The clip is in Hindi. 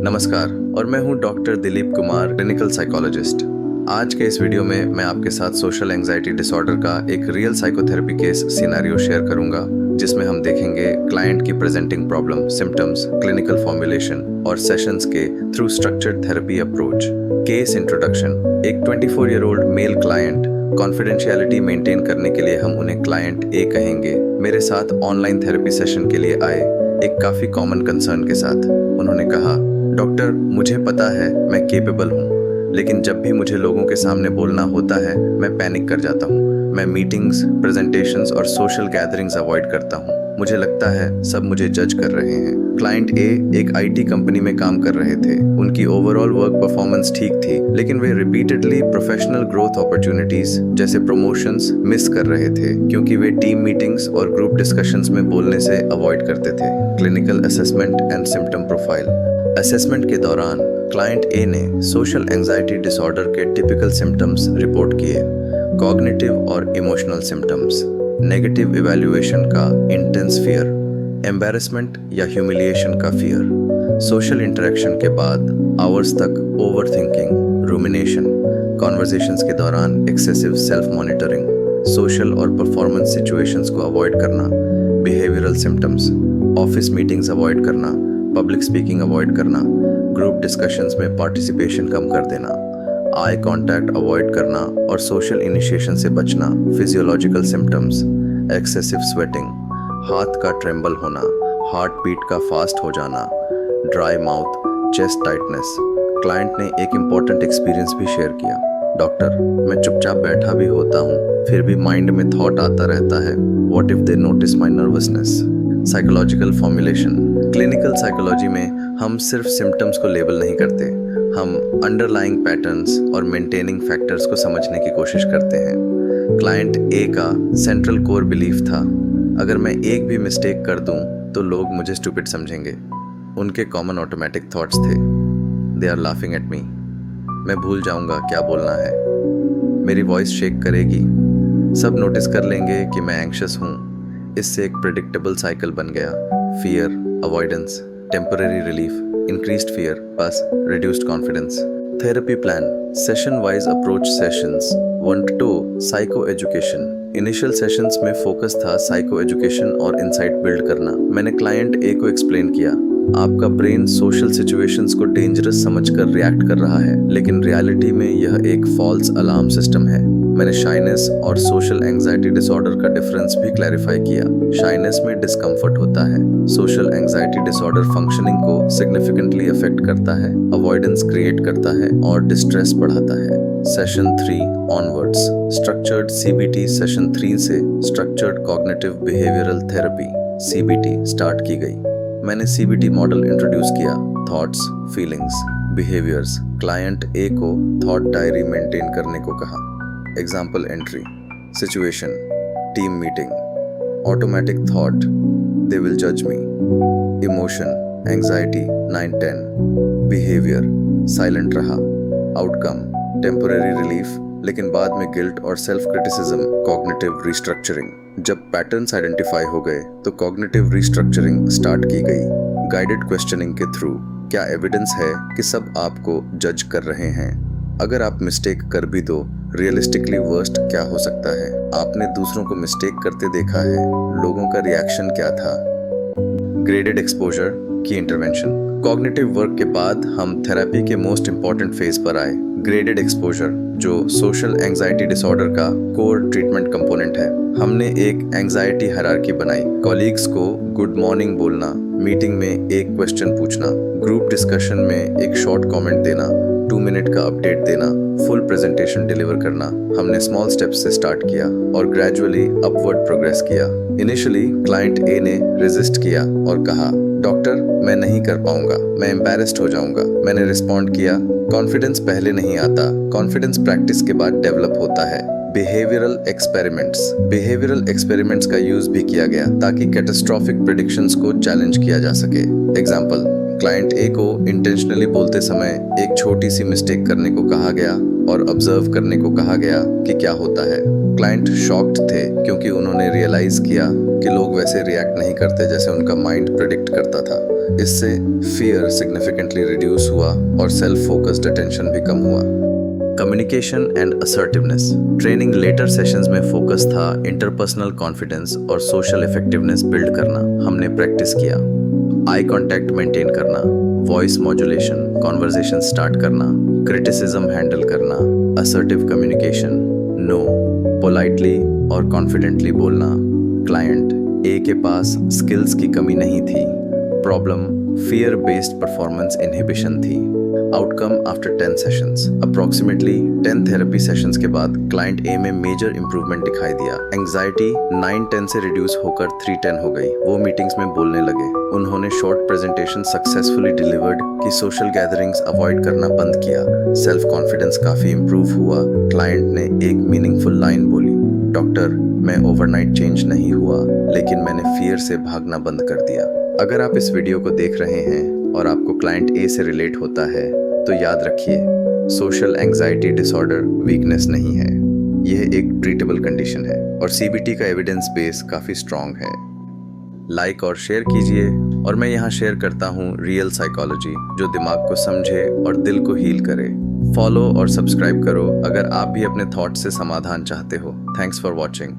नमस्कार और मैं हूं doctor Dilip Kumar, clinical psychologist. आज के इस वीडियो में मैं आपके साथ सोशल एंजाइटी डिसऑर्डर का एक real psychotherapy case scenario share करूंगा, जिसमें हम देखेंगे क्लाइंट की presenting problem, symptoms, clinical formulation और सेशंस के through structured therapy approach. Case introduction. एक 24-year-old mail client, confidentiality maintain करने के लिए हम उन्हें क्लाइंट ए कहेंगे, मेरे साथ ऑनलाइन थेरेपी सेशन के लिए आए एक काफ़ी कॉमन कंसर्न के साथ। उन्होंने कहा, डॉक्टर मुझे पता है मैं केपेबल हूँ, लेकिन जब भी मुझे लोगों के सामने बोलना होता है मैं पैनिक कर जाता हूँ। मैं मीटिंग्स, प्रेजेंटेशंस और सोशल गैदरिंग्स अवॉइड करता हूँ। मुझे लगता है सब मुझे जज कर रहे हैं। क्लाइंट ए एक आईटी कंपनी में काम कर रहे थे। उनकी ओवरऑल वर्क परफॉर्मेंस ठीक थी, लेकिन वे रिपीटेडली प्रोफेशनल ग्रोथ अपॉर्चुनिटीज जैसे प्रमोशंस मिस कर रहे थे, क्योंकि वे टीम मीटिंग्स और ग्रुप डिस्कशंस में बोलने से अवॉइड करते थे। Clinical assessment and symptom profile. Assessment के दौरान क्लाइंट ए ने सोशल एंजाइटी डिसऑर्डर के टिपिकल सिम्टम्स रिपोर्ट किए। कॉग्निटिव और इमोशनल सिम्टम्स, नेगेटिव इवैल्यूएशन का इंटेंस फियर, एम्बैरेसमेंट या ह्यूमिलिएशन का फियर, सोशल इंटरेक्शन के बाद आवर्स तक ओवर थिंकिंग, रूमिनेशन, कॉन्वर्जेशंस के दौरान एक्सेसिव सेल्फ मॉनिटरिंग, सोशल और परफॉर्मेंस सिचुएशंस को अवॉइड करना। Behavioural symptoms, office meetings avoid करना, पब्लिक स्पीकिंग अवॉइड करना, ग्रुप डिस्कशंस में पार्टिसिपेशन कम कर देना, आई कांटेक्ट अवॉइड करना और सोशल इनिशिएशन से बचना। फिजियोलॉजिकल सिम्टम्स, एक्सेसिव स्वेटिंग, हाथ का ट्रेम्बल होना, हार्ट बीट का फास्ट हो जाना, dry mouth, chest tightness. Client ने एक इम्पॉर्टेंट एक्सपीरियंस भी शेयर किया, डॉक्टर मैं चुपचाप बैठा भी होता हूँ, फिर भी माइंड में थॉट आता रहता है, what if they notice my nervousness. Psychological formulation. Clinical psychology में हम सिर्फ सिम्टम्स को लेबल नहीं करते, हम अंडरलाइंग पैटर्न्स और मेंटेनिंग फैक्टर्स को समझने की कोशिश करते हैं। क्लाइंट ए का सेंट्रल कोर बिलीफ था, अगर मैं एक भी मिस्टेक कर दूं तो लोग मुझे स्टूपिड समझेंगे। उनके कॉमन ऑटोमेटिक थॉट्स थे, they are laughing at me, मैं भूल जाऊंगा क्या बोलना है, मेरी वॉइस शेक करेगी, सब नोटिस कर लेंगे कि मैं एंग्शियस हूँ। इससे एक प्रेडिक्टेबल साइकिल बन गया, fear, avoidance, temporary relief, increased fear, बस reduced confidence. Therapy plan. Session wise approach sessions. 1 to 2 psychoeducation. Initial sessions में फोकस था साइको एजुकेशन और इंसाइट बिल्ड करना। मैंने क्लाइंट ए को एक्सप्लेन किया, आपका ब्रेन सोशल सिचुएशंस को डेंजरस समझकर रिएक्ट कर रहा है, लेकिन रियलिटी में यह एक फॉल्स अलार्म सिस्टम है। मैंने शाइनेस और सोशल एंजाइटी डिसऑर्डर का डिफरेंस भी क्लैरिफाई किया। शाइनेस में डिस्कम्फर्ट होता है, सोशल एंजाइटी डिसऑर्डर फंक्शनिंग को सिग्निफिकेंटली अफेक्ट करता है, अवॉइडेंस क्रिएट करता है और डिस्ट्रेस बढ़ाता है। Session 3 onwards. Structured CBT session 3 से structured cognitive behavioural therapy CBT start की गई। मैंने सीबीटी मॉडल इंट्रोड्यूस किया, thoughts, feelings, behaviours. Client A को थॉट डायरी मेंटेन करने को कहा। Example entry. Situation, team meeting, automatic thought, they will जज me. Emotion, anxiety 9-10। Behaviour, silent रहा। आउटकम, टेम्पररी रिलीफ, लेकिन बाद में गिल्ट और सेल्फ क्रिटिसिज्म। Cognitive restructuring. जब पैटर्न्स आइडेंटिफाई हो गए तो कॉग्निटिव रिस्ट्रक्चरिंग स्टार्ट की गई। गाइडेड क्वेश्चनिंग के थ्रू, क्या एविडेंस है कि सब आपको जज कर रहे हैं? अगर आप मिस्टेक कर भी दो, रियलिस्टिकली वर्स्ट क्या हो सकता है? आपने दूसरों को मिस्टेक करते देखा है, लोगों का रिएक्शन क्या था? ग्रेडेड एक्सपोजर की इंटरवेंशन। कॉग्निटिव वर्क के बाद हम थेरेपी के मोस्ट इंपॉर्टेंट फेज पर आए, ग्रेडेड एक्सपोजर, जो सोशल एंजाइटी डिसऑर्डर का कोर ट्रीटमेंट कंपोनेंट है। हमने एक एंजाइटी हायरार्की बनाई, कॉलीग्स को गुड मॉर्निंग बोलना, मीटिंग में एक क्वेश्चन पूछना, ग्रुप डिस्कशन में एक शॉर्ट कमेंट देना, 2 मिनट का अपडेट देना, फुल प्रेजेंटेशन डिलीवर करना। हमने स्मॉल स्टेप्स से स्टार्ट किया और ग्रेजुअली अपवर्ड प्रोग्रेस किया। इनिशियली क्लाइंट ए ने रेजिस्ट किया और कहा, डॉक्टर मैं नहीं कर पाऊंगा, मैं एम्बैरेस्ड हो जाऊंगा। मैंने रिस्पॉन्ड किया, कॉन्फिडेंस पहले नहीं आता, कॉन्फिडेंस प्रैक्टिस के बाद डेवलप होता है। बिहेवियरल एक्सपेरिमेंट्स का यूज भी किया गया ताकि कैटास्ट्रोफिक प्रेडिक्शंस को चैलेंज किया जा सके। एग्जाम्पल, क्लाइंट ए को इंटेंशनली बोलते समय एक छोटी सी मिस्टेक करने को कहा गया और ऑब्जर्व करने को कहा गया कि क्या होता है। क्लाइंट शॉक्ड थे क्योंकि उन्होंने रियलाइज किया कि लोग वैसे रिएक्ट नहीं करते जैसे उनका माइंड प्रेडिक्ट करता था। इससे फियर सिग्निफिकेंटली रिड्यूस हुआ और सेल्फ फोकस्ड अटेंशन भी कम हुआ। Communication and assertiveness. Training later sessions में फोकस था इंटरपर्सनल कॉन्फिडेंस और सोशल इफेक्टिवनेस बिल्ड करना। हमने प्रैक्टिस किया आई कांटेक्ट मेंटेन करना, वॉइस मॉड्यूलेशन, कॉन्वर्जेशन स्टार्ट करना, क्रिटिसिज्म हैंडल करना, असर्टिव कम्युनिकेशन, नो, पोलाइटली और कॉन्फिडेंटली बोलना। क्लाइंट ए के पास स्किल्स की कमी नहीं थी, problem fear based performance inhibition थी। Outcome after 10 sessions. Approximately 10 therapy sessions के बाद क्लाइंट ए में मेजर इंप्रूवमेंट दिखाई दिया। एंग्जाइटी 9-10 से रिड्यूस होकर 3-10 हो गई। वो मीटिंग्स में बोलने लगे। उन्होंने शॉर्ट प्रेजेंटेशन सक्सेसफुली डिलीवर्ड की सोशल गैदरिंग्स अवॉइड करना बंद किया। सेल्फ कॉन्फिडेंस काफी इंप्रूव हुआ। क्लाइंट ने एक मीनिंगफुल लाइन बोली, डॉक्टर मैं ओवरनाइट चेंज नहीं हुआ, लेकिन मैंने फियर से भागना बंद कर दिया। अगर आप इस वीडियो को देख रहे हैं और आपको क्लाइंट ए से रिलेट होता है तो याद रखिए, सोशल एंग्जाइटी डिसऑर्डर वीकनेस नहीं है, यह एक ट्रीटेबल कंडीशन है और सीबीटी का एविडेंस बेस काफ़ी स्ट्रॉन्ग है। लाइक और शेयर कीजिए। और मैं यहाँ शेयर करता हूँ रियल साइकोलॉजी जो दिमाग को समझे और दिल को हील करे। फॉलो और सब्सक्राइब करो अगर आप भी अपने थॉट्स से समाधान चाहते हो। Thanks for watching.